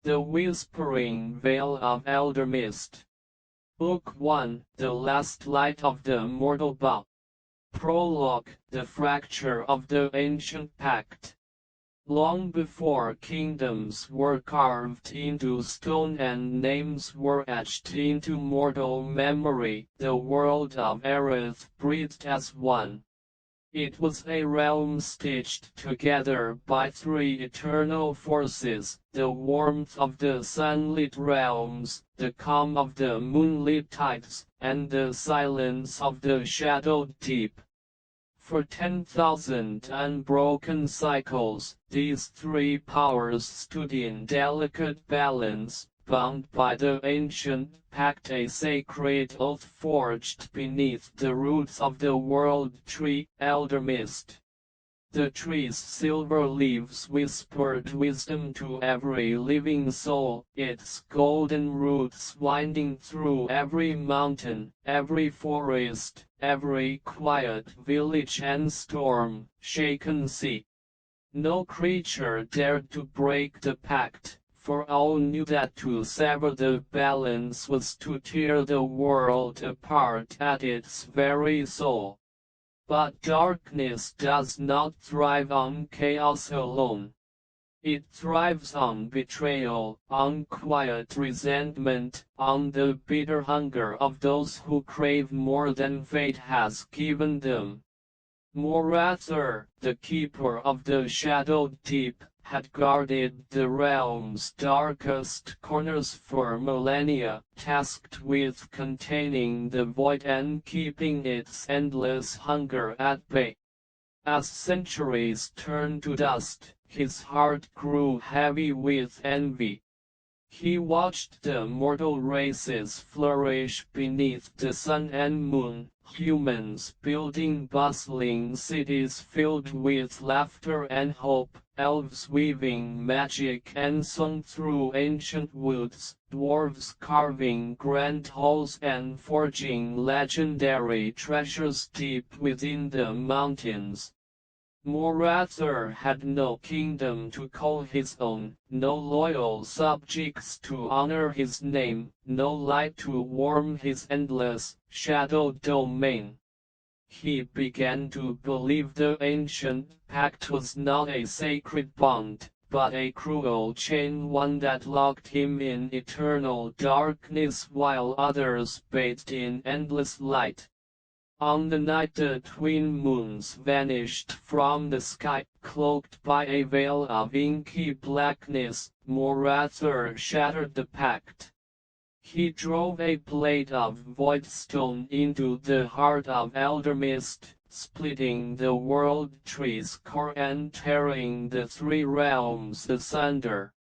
The Whispering Vale of Eldermist. Book 1, The Last Light of the Mortal Bow. Prologue, The Fracture of the Ancient Pact. Long before kingdoms were carved into stone and names were etched into mortal memory, the world of Aerith breathed as one. It was a realm stitched together by three eternal forces, the warmth of the sunlit realms, the calm of the moonlit tides, and the silence of the shadowed deep. For 10,000 unbroken cycles, these three powers stood in delicate balance, bound by the ancient pact, a sacred oath forged beneath the roots of the world tree, Eldermist. The tree's silver leaves whispered wisdom to every living soul, its golden roots winding through every mountain, every forest, every quiet village and storm-shaken sea. No creature dared to break the pact, for all knew that to sever the balance was to tear the world apart at its very soul. But darkness does not thrive on chaos alone. It thrives on betrayal, on quiet resentment, on the bitter hunger of those who crave more than fate has given them. Morathur, the keeper of the shadowed deep, had guarded the realm's darkest corners for millennia, tasked with containing the void and keeping its endless hunger at bay. As centuries turned to dust, his heart grew heavy with envy. He watched the mortal races flourish beneath the sun and moon, humans building bustling cities filled with laughter and hope, elves weaving magic and song through ancient woods, dwarves carving grand halls and forging legendary treasures deep within the mountains. Morathur had no kingdom to call his own, no loyal subjects to honor his name, no light to warm his endless, shadowed domain. He began to believe the ancient pact was not a sacred bond, but a cruel chain, one that locked him in eternal darkness while others bathed in endless light. On the night the twin moons vanished from the sky, cloaked by a veil of inky blackness, Morathur shattered the pact. He drove a blade of void stone into the heart of Eldermist, splitting the world tree's core and tearing the three realms asunder.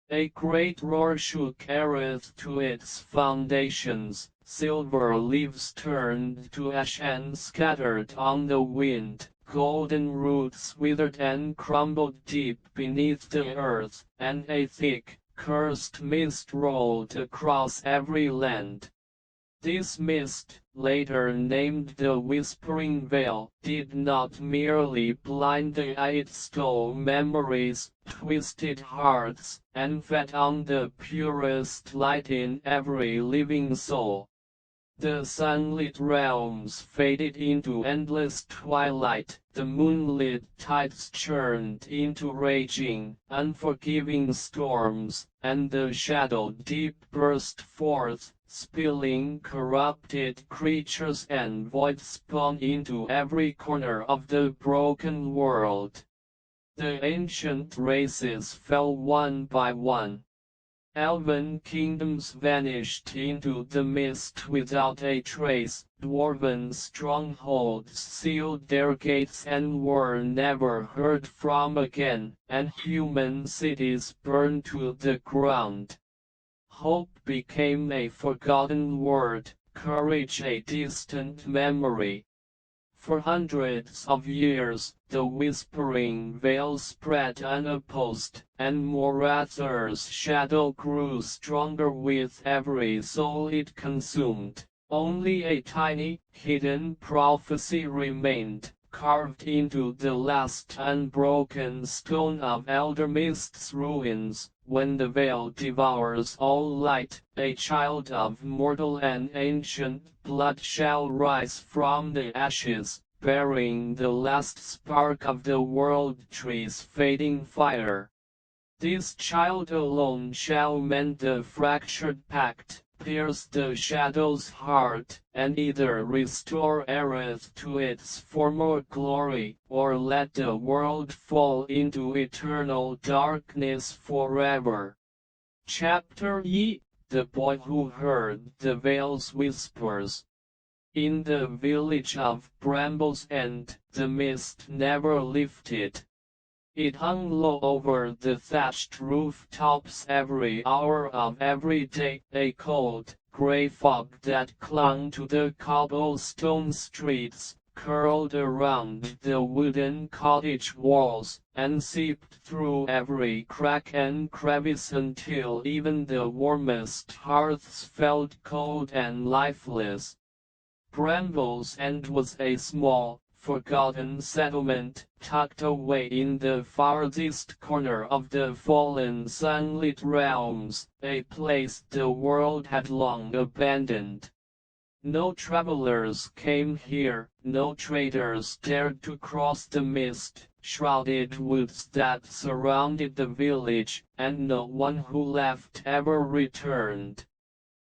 A great roar shook Aerith to its foundations. Silver leaves turned to ash and scattered on the wind, golden roots withered and crumbled deep beneath the earth, and a thick, cursed mist rolled across every land. This mist, later named the Whispering Vale, did not merely blind the eye, it stole memories, twisted hearts, and fed on the purest light in every living soul. The sunlit realms faded into endless twilight, the moonlit tides churned into raging, unforgiving storms, and the shadowed deep burst forth, spilling corrupted creatures and void spawn into every corner of the broken world. The ancient races fell one by one. Elven kingdoms vanished into the mist without a trace, dwarven strongholds sealed their gates and were never heard from again, and human cities burned to the ground. Hope became a forgotten word, courage a distant memory. For hundreds of years, the Whispering Vale spread unopposed, and Morathur's shadow grew stronger with every soul it consumed. Only a tiny, hidden prophecy remained, carved into the last unbroken stone of Eldermist's ruins, when the veil devours all light, a child of mortal and ancient blood shall rise from the ashes, bearing the last spark of the world tree's fading fire. This child alone shall mend the fractured pact, pierce the shadow's heart, and either restore Aerith to its former glory, or let the world fall into eternal darkness forever. Chapter E: The Boy Who Heard the Veil's Whispers. In the village of Brambles End, the mist never lifted. It hung low over the thatched rooftops every hour of every day, a cold, grey fog that clung to the cobblestone streets, curled around the wooden cottage walls, and seeped through every crack and crevice until even the warmest hearths felt cold and lifeless. Brambles End was a small, forgotten settlement, tucked away in the farthest corner of the fallen sunlit realms, a place the world had long abandoned. No travelers came here, no traders dared to cross the mist-shrouded woods that surrounded the village, and no one who left ever returned.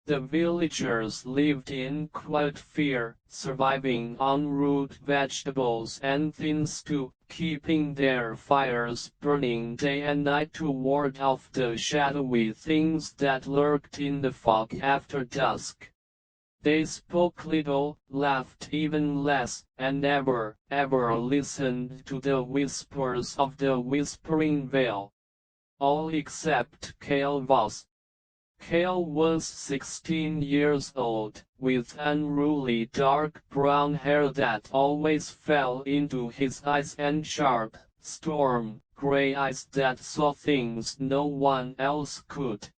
The villagers lived in quiet fear, surviving on root vegetables and thin stew, keeping their fires burning day and night to ward off the shadowy things that lurked in the fog after dusk. They spoke little, laughed even less, and never, ever listened to the whispers of the Whispering Veil. All except Kael Voss. Kael was 16 years old, with unruly dark brown hair that always fell into his eyes and sharp, storm-gray eyes that saw things no one else could.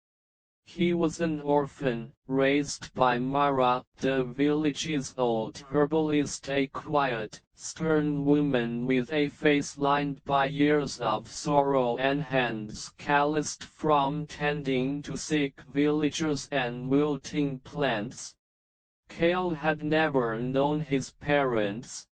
He was an orphan, raised by Mara, the village's old herbalist, a quiet, stern woman with a face lined by years of sorrow and hands calloused from tending to sick villagers and wilting plants. Kael had never known his parents.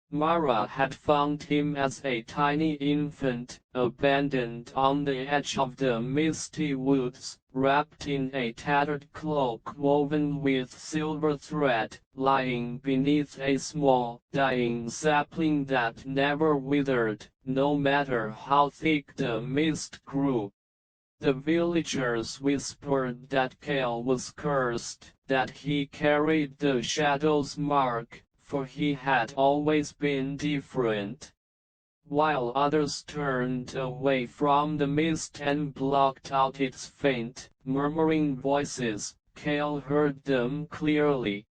Mara had found him as a tiny infant, abandoned on the edge of the misty woods, wrapped in a tattered cloak woven with silver thread, lying beneath a small, dying sapling that never withered, no matter how thick the mist grew. The villagers whispered that Kael was cursed, that he carried the shadow's mark, for he had always been different. While others turned away from the mist and blocked out its faint, murmuring voices, Kael heard them clearly.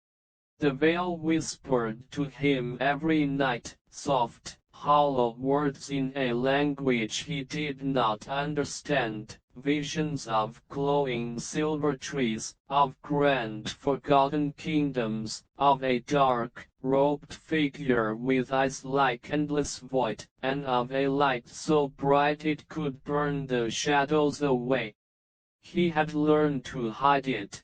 The veil whispered to him every night, soft, hollow words in a language he did not understand, visions of glowing silver trees, of grand forgotten kingdoms, of a dark, robed figure with eyes like endless void, and of a light so bright it could burn the shadows away. He had learned to hide it.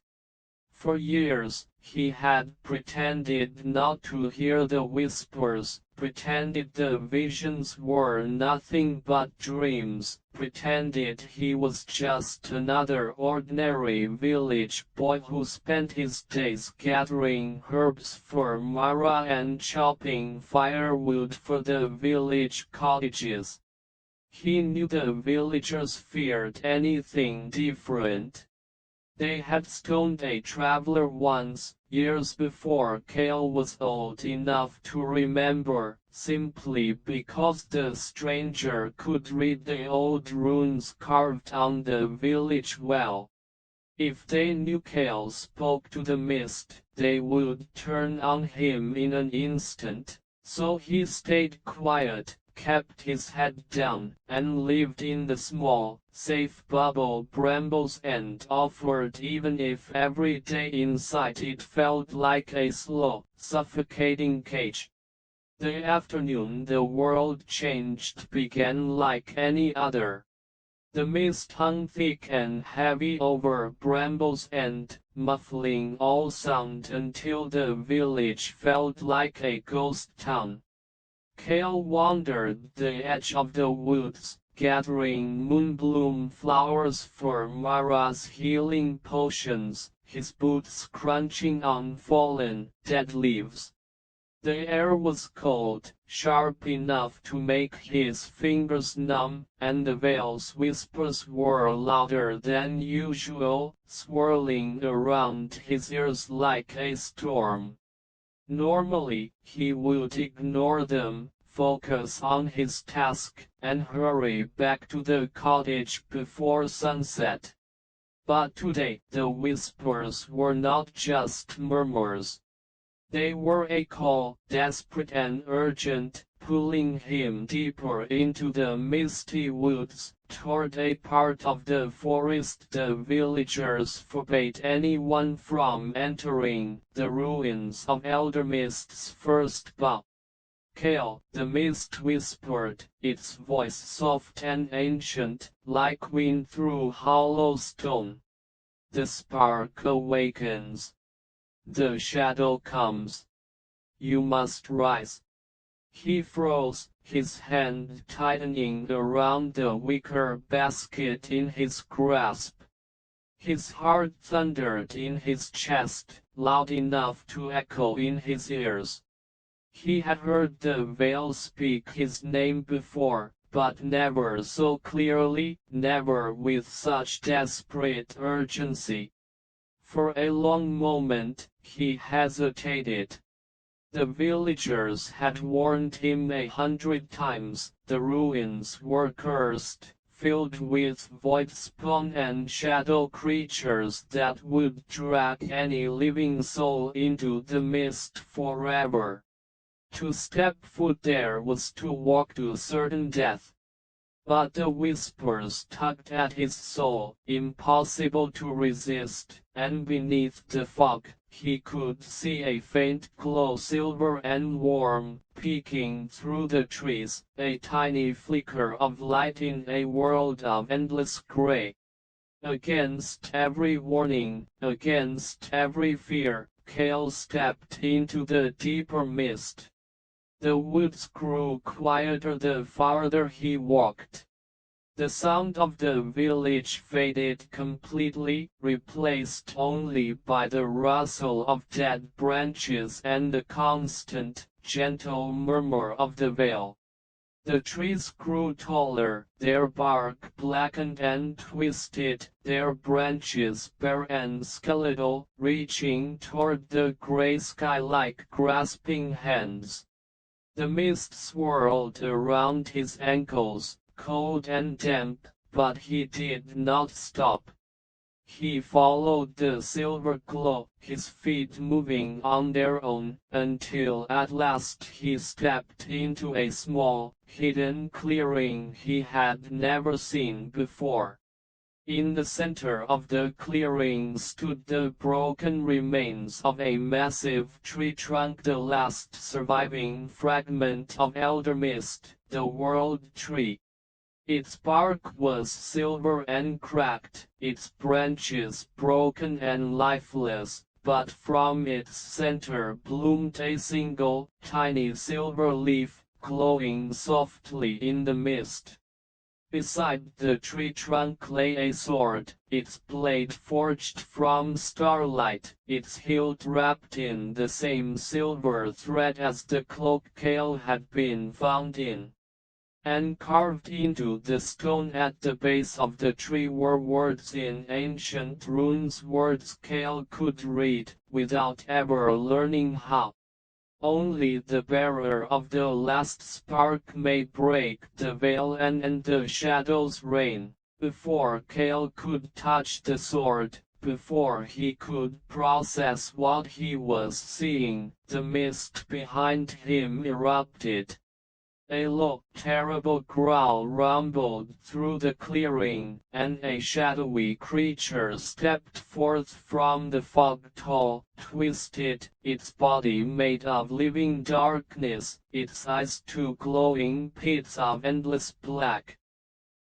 For years, he had pretended not to hear the whispers, pretended the visions were nothing but dreams, pretended he was just another ordinary village boy who spent his days gathering herbs for Mara and chopping firewood for the village cottages. He knew the villagers feared anything different. They had stoned a traveler once, years before Kael was old enough to remember, simply because the stranger could read the old runes carved on the village well. If they knew Kael spoke to the mist, they would turn on him in an instant, so he stayed quiet, kept his head down, and lived in the small, safe bubble Brambles End offered, even if every day inside it felt like a slow, suffocating cage. The afternoon the world changed began like any other. The mist hung thick and heavy over brambles and muffling all sound until the village felt like a ghost town. Kale wandered the edge of the woods, gathering moonbloom flowers for Mara's healing potions, his boots crunching on fallen, dead leaves. The air was cold, sharp enough to make his fingers numb, and the veil's whispers were louder than usual, swirling around his ears like a storm. Normally, he would ignore them, focus on his task, and hurry back to the cottage before sunset. But today, the whispers were not just murmurs. They were a call, desperate and urgent, pulling him deeper into the misty woods, toward a part of the forest the villagers forbade anyone from entering, the ruins of Eldermist's first bough. Kale, the mist whispered, its voice soft and ancient, like wind through hollow stone. The spark awakens. The shadow comes. You must rise. He froze, his hand tightening around the wicker basket in his grasp. His heart thundered in his chest, loud enough to echo in his ears. He had heard the veil speak his name before, but never so clearly, never with such desperate urgency. For a long moment, he hesitated. The villagers had warned him 100 times, the ruins were cursed, filled with void spawn and shadow creatures that would drag any living soul into the mist forever. To step foot there was to walk to certain death. But the whispers tugged at his soul, impossible to resist, and beneath the fog, he could see a faint glow, silver and warm, peeking through the trees, a tiny flicker of light in a world of endless gray. Against every warning, against every fear, Kale stepped into the deeper mist. The woods grew quieter the farther he walked. The sound of the village faded completely, replaced only by the rustle of dead branches and the constant, gentle murmur of the veil. The trees grew taller, their bark blackened and twisted, their branches bare and skeletal, reaching toward the gray sky like grasping hands. The mist swirled around his ankles, cold and damp, but he did not stop. He followed the silver glow, his feet moving on their own, until at last he stepped into a small, hidden clearing he had never seen before. In the center of the clearing stood the broken remains of a massive tree trunk, the last surviving fragment of Eldermist, the World Tree. Its bark was silver and cracked, its branches broken and lifeless, but from its center bloomed a single, tiny silver leaf, glowing softly in the mist. Beside the tree trunk lay a sword, its blade forged from starlight, its hilt wrapped in the same silver thread as the cloak Kale had been found in. And carved into the stone at the base of the tree were words in ancient runes, words Kale could read, without ever learning how. Only the bearer of the last spark may break the veil and end the shadow's reign. Before Kale could touch the sword, before he could process what he was seeing, the mist behind him erupted. A low, terrible growl rumbled through the clearing, and a shadowy creature stepped forth from the fog, tall, twisted, its body made of living darkness, its eyes two glowing pits of endless black.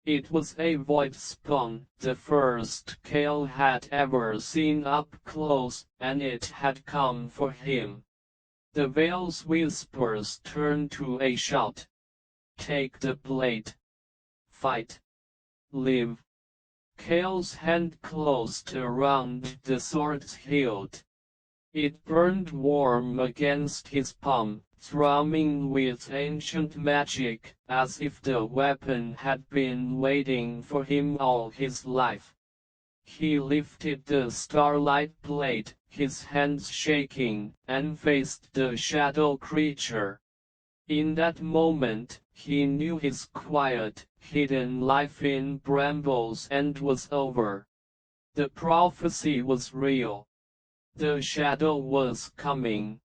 It was a void spawn, the first Cale had ever seen up close, and it had come for him. The Veil's whispers turned to a shout. Take the blade. Fight. Live. Cale's hand closed around the sword's hilt. It burned warm against his palm, thrumming with ancient magic, as if the weapon had been waiting for him all his life. He lifted the starlight blade, his hands shaking, and faced the shadow creature. In that moment, he knew his quiet, hidden life in Brambles End was over. The prophecy was real. The shadow was coming.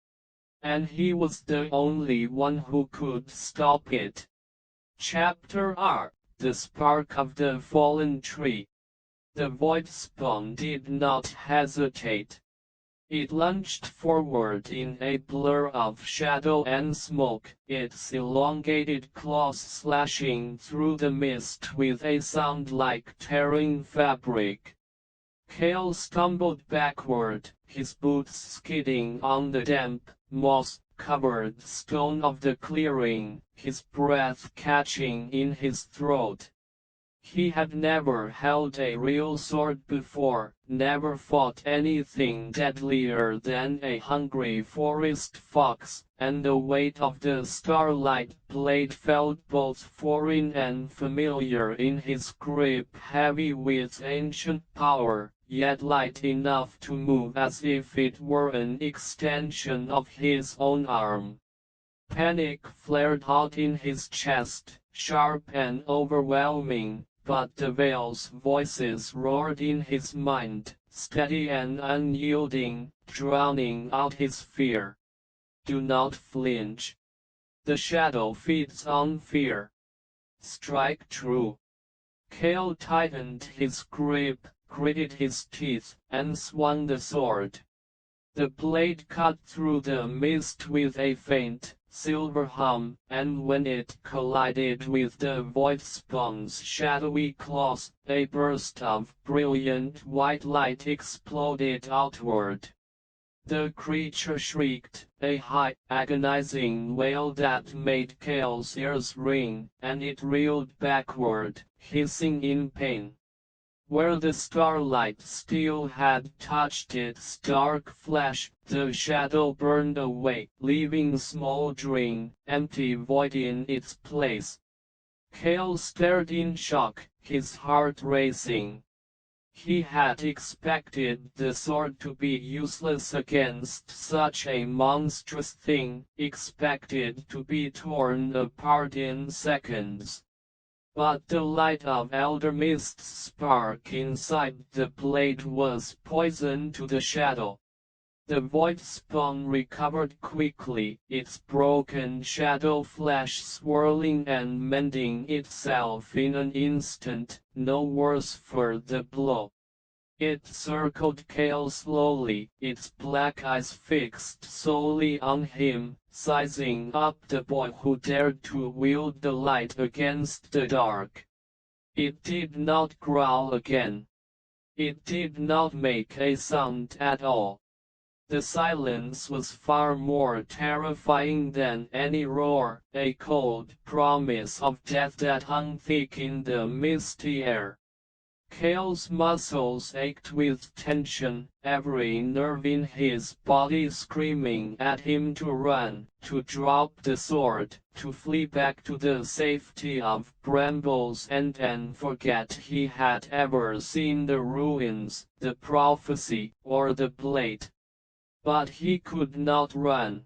And he was the only one who could stop it. Chapter R. The Spark of the Fallen Tree. The void spawn did not hesitate. It lunged forward in a blur of shadow and smoke, its elongated claws slashing through the mist with a sound like tearing fabric. Cale stumbled backward, his boots skidding on the damp, moss-covered stone of the clearing, his breath catching in his throat. He had never held a real sword before, never fought anything deadlier than a hungry forest fox, and the weight of the starlight blade felt both foreign and familiar in his grip, heavy with ancient power, yet light enough to move as if it were an extension of his own arm. Panic flared out in his chest, sharp and overwhelming. But the Veil's voices roared in his mind, steady and unyielding, drowning out his fear. Do not flinch. The shadow feeds on fear. Strike true. Cale tightened his grip, gritted his teeth, and swung the sword. The blade cut through the mist with a faint, silver hum, and when it collided with the void spawn's shadowy claws, a burst of brilliant white light exploded outward. The creature shrieked, a high, agonizing wail that made Cale's ears ring, and it reeled backward, hissing in pain. Where the starlight still had touched its dark flesh, the shadow burned away, leaving smoldering, empty void in its place. Cale stared in shock, his heart racing. He had expected the sword to be useless against such a monstrous thing, expected to be torn apart in seconds. But the light of Eldermist's spark inside the blade was poison to the shadow. The void spawn recovered quickly, its broken shadow flesh swirling and mending itself in an instant, no worse for the blow. It circled Cale slowly, its black eyes fixed solely on him, sizing up the boy who dared to wield the light against the dark. It did not growl again. It did not make a sound at all. The silence was far more terrifying than any roar, a cold promise of death that hung thick in the misty air. Cale's muscles ached with tension, every nerve in his body screaming at him to run, to drop the sword, to flee back to the safety of Brambles End and forget he had ever seen the ruins, the prophecy, or the blade. But he could not run.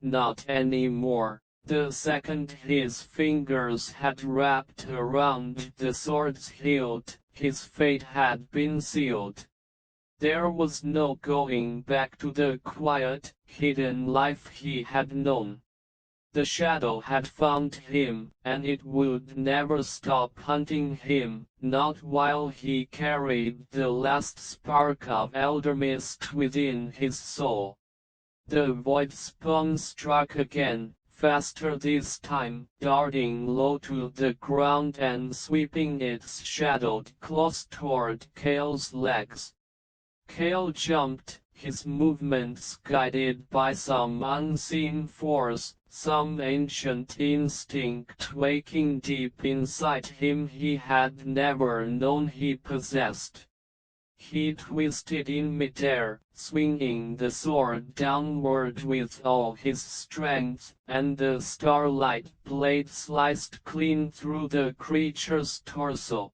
Not anymore. The second his fingers had wrapped around the sword's hilt, his fate had been sealed. There was no going back to the quiet, hidden life he had known. The shadow had found him, and it would never stop hunting him, not while he carried the last spark of Eldermist within his soul. The void spawn struck again, faster this time, darting low to the ground and sweeping its shadowed claws toward Kale's legs. Kale jumped, his movements guided by some unseen force, some ancient instinct waking deep inside him he had never known he possessed. He twisted in midair, swinging the sword downward with all his strength, and the starlight blade sliced clean through the creature's torso.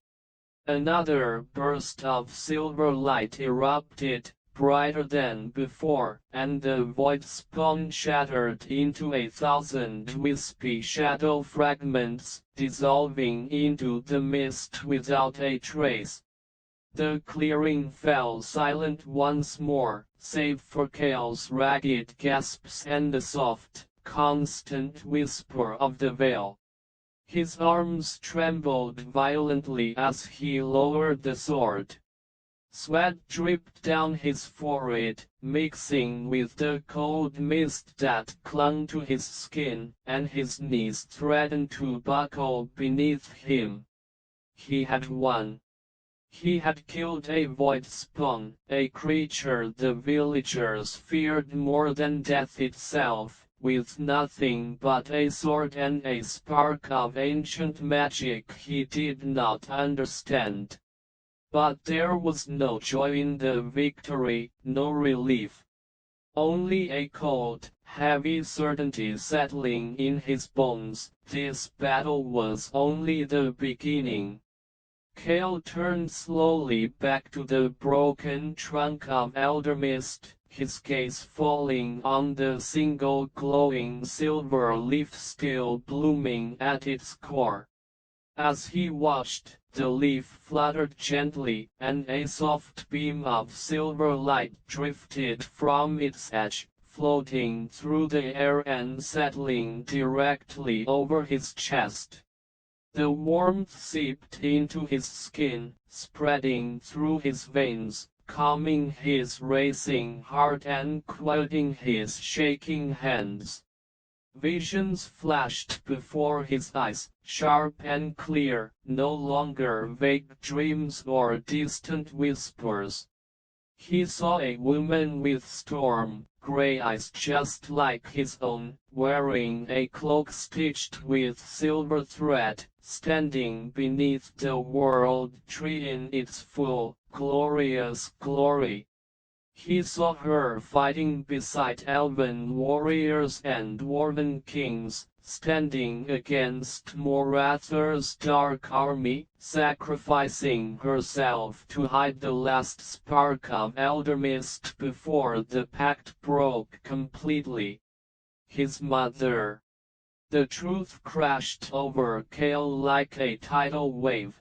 Another burst of silver light erupted, brighter than before, and the void spawn shattered into 1,000 wispy shadow fragments, dissolving into the mist without a trace. The clearing fell silent once more, save for Kale's ragged gasps and the soft, constant whisper of the veil. His arms trembled violently as he lowered the sword. Sweat dripped down his forehead, mixing with the cold mist that clung to his skin, and his knees threatened to buckle beneath him. He had won. He had killed a void spawn, a creature the villagers feared more than death itself, with nothing but a sword and a spark of ancient magic he did not understand. But there was no joy in the victory, no relief. Only a cold, heavy certainty settling in his bones. This battle was only the beginning. Kale turned slowly back to the broken trunk of Eldermist, his gaze falling on the single glowing silver leaf still blooming at its core. As he watched, the leaf fluttered gently, and a soft beam of silver light drifted from its edge, floating through the air and settling directly over his chest. The warmth seeped into his skin, spreading through his veins, calming his racing heart and quieting his shaking hands. Visions flashed before his eyes, sharp and clear, no longer vague dreams or distant whispers. He saw a woman with storm, gray eyes just like his own, wearing a cloak stitched with silver thread, standing beneath the world tree in its full, glorious glory. He saw her fighting beside elven warriors and dwarven kings, standing against Morather's dark army, sacrificing herself to hide the last spark of Eldermist before the pact broke completely. His mother. The truth crashed over Kale like a tidal wave.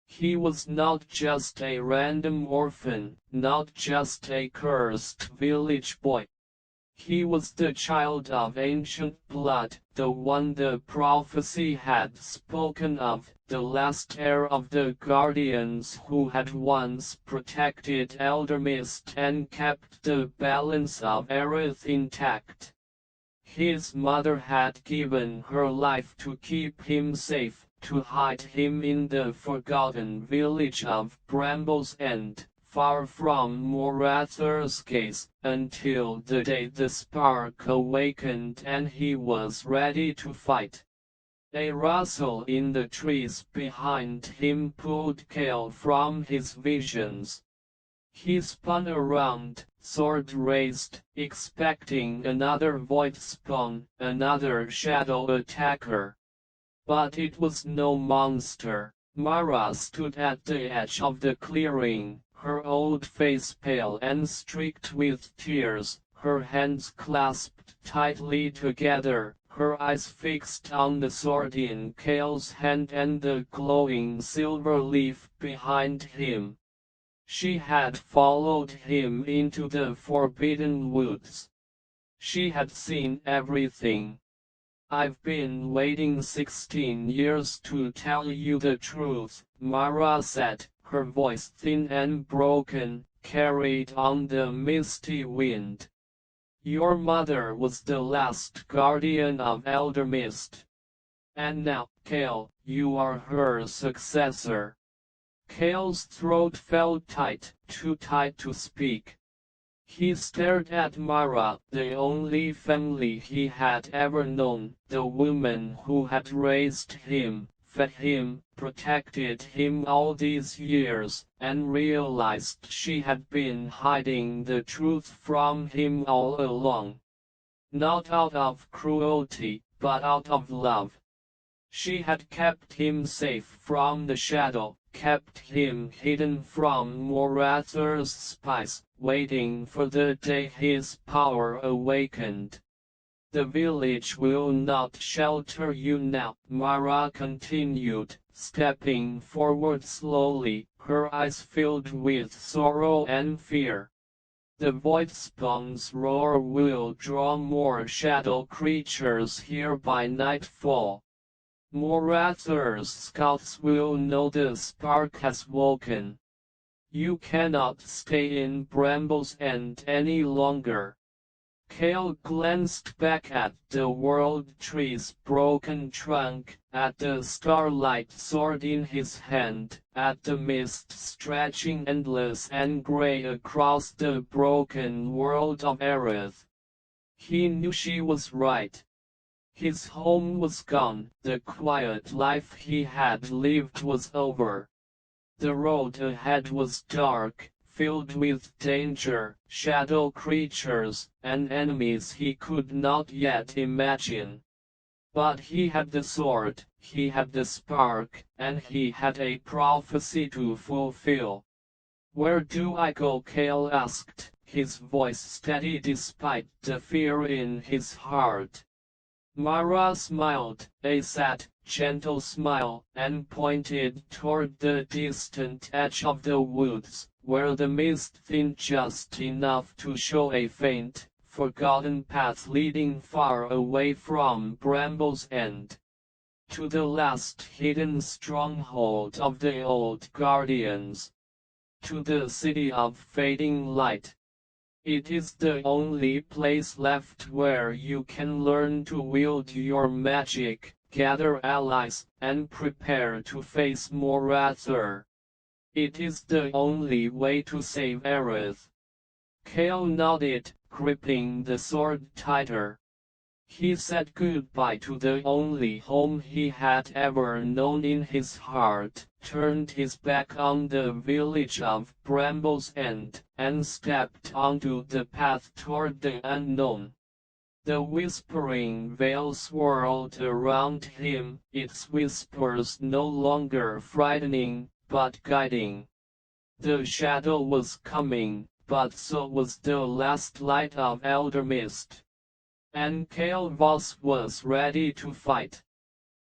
He was not just a random orphan, not just a cursed village boy. He was the child of ancient blood, the one the prophecy had spoken of, the last heir of the guardians who had once protected Eldermist and kept the balance of Aerith intact. His mother had given her life to keep him safe, to hide him in the forgotten village of Brambles End, far from Morather's gaze, until the day the spark awakened and he was ready to fight. A rustle in the trees behind him pulled Kale from his visions. He spun around, sword raised, expecting another void spawn, another shadow attacker. But it was no monster. Mara stood at the edge of the clearing, her old face pale and streaked with tears, her hands clasped tightly together, her eyes fixed on the sword in Kale's hand and the glowing silver leaf behind him. She had followed him into the forbidden woods. She had seen everything. "I've been waiting 16 years to tell you the truth," Mara said, her voice thin and broken, carried on the misty wind. Your mother was the last guardian of Elder Mist. And now, Kale, you are her successor. Kale's throat felt tight, too tight to speak. He stared at Mara, the only family he had ever known, the woman who had raised him, fed him, protected him all these years, and realized she had been hiding the truth from him all along. Not out of cruelty, but out of love. She had kept him safe from the shadow, kept him hidden from Morather's spies, waiting for the day his power awakened. The village will not shelter you now, Mara continued, stepping forward slowly, her eyes filled with sorrow and fear. The Voidspawn's roar will draw more shadow creatures here by nightfall. Morather's scouts will know the spark has woken. You cannot stay in Brambles End any longer. Kale glanced back at the world tree's broken trunk, at the starlight sword in his hand, at the mist stretching endless and grey across the broken world of Aerith. He knew she was right. His home was gone, the quiet life he had lived was over. The road ahead was dark, filled with danger, shadow creatures, and enemies he could not yet imagine. But he had the sword, he had the spark, and he had a prophecy to fulfill. Where do I go? Kale asked, his voice steady despite the fear in his heart. Mara smiled, a sad, gentle smile, and pointed toward the distant edge of the woods, where the mist thinned just enough to show a faint, forgotten path leading far away from Brambles End. To the last hidden stronghold of the old guardians. To the city of fading light. It is the only place left where you can learn to wield your magic, gather allies, and prepare to face Morather. It is the only way to save Aerith. Kale nodded, gripping the sword tighter. He said goodbye to the only home he had ever known in his heart, turned his back on the village of Brambles End, and stepped onto the path toward the unknown. The whispering veil swirled around him, its whispers no longer frightening, but guiding. The shadow was coming, but so was the last light of Elder Mist. And Kale Voss was ready to fight.